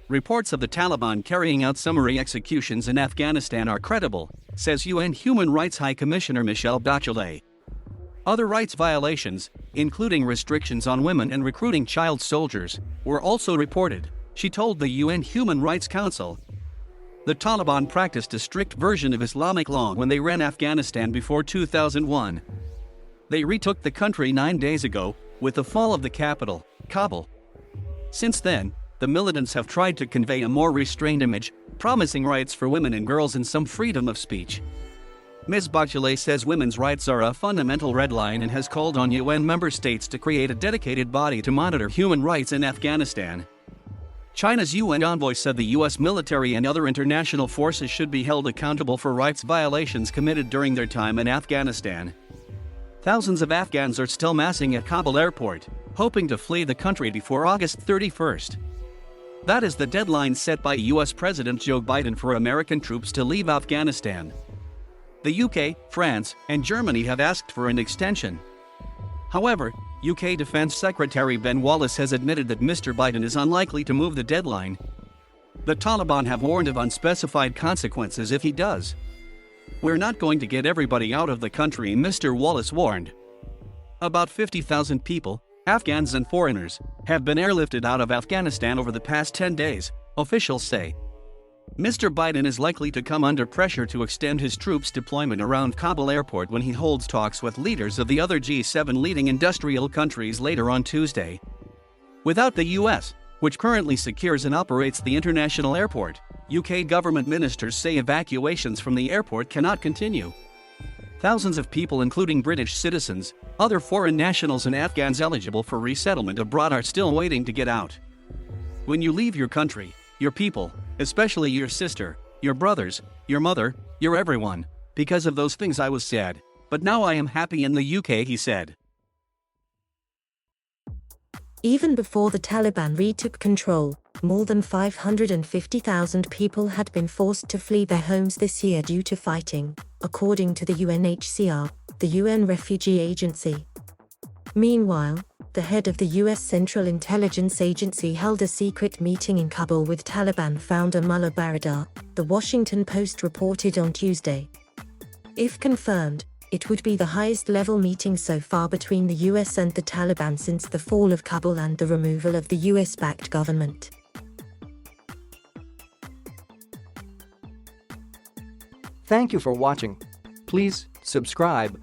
Reports of the Taliban carrying out summary executions in Afghanistan are credible, says UN Human Rights High Commissioner Michelle Bachelet. Other rights violations, including restrictions on women and recruiting child soldiers, were also reported, she told the UN Human Rights Council. The Taliban practiced a strict version of Islamic law when they ran Afghanistan before 2001. They retook the country 9 days ago, with the fall of the capital, Kabul. Since then, the militants have tried to convey a more restrained image, promising rights for women and girls and some freedom of speech. Ms. Bachelet says women's rights are a fundamental red line and has called on UN member states to create a dedicated body to monitor human rights in Afghanistan. China's UN envoy said the U.S. military and other international forces should be held accountable for rights violations committed during their time in Afghanistan. Thousands of Afghans are still massing at Kabul airport, hoping to flee the country before August 31st. That is the deadline set by U.S. President Joe Biden for American troops to leave Afghanistan. The UK, France, and Germany have asked for an extension. However, UK Defense Secretary Ben Wallace has admitted that Mr. Biden is unlikely to move the deadline. The Taliban have warned of unspecified consequences if he does. "We're not going to get everybody out of the country," Mr. Wallace warned. About 50,000 people, Afghans and foreigners, have been airlifted out of Afghanistan over the past 10 days, officials say. Mr. Biden is likely to come under pressure to extend his troops' deployment around Kabul airport when he holds talks with leaders of the other G7 leading industrial countries later on Tuesday. Without the U.S., which currently secures and operates the international airport, UK government ministers say evacuations from the airport cannot continue. Thousands of people, including British citizens, other foreign nationals and Afghans eligible for resettlement abroad, are still waiting to get out. When you leave your country, your people, especially your sister, your brothers, your mother, your everyone, because of those things I was sad, but now I am happy in the UK, he said. Even before the Taliban retook control, more than 550,000 people had been forced to flee their homes this year due to fighting, according to the UNHCR, the UN Refugee Agency. Meanwhile, the head of the U.S. Central Intelligence Agency held a secret meeting in Kabul with Taliban founder Mullah Baradar, the Washington Post reported on Tuesday. If confirmed, it would be the highest-level meeting so far between the U.S. and the Taliban since the fall of Kabul and the removal of the U.S.-backed government. Thank you for watching. Please subscribe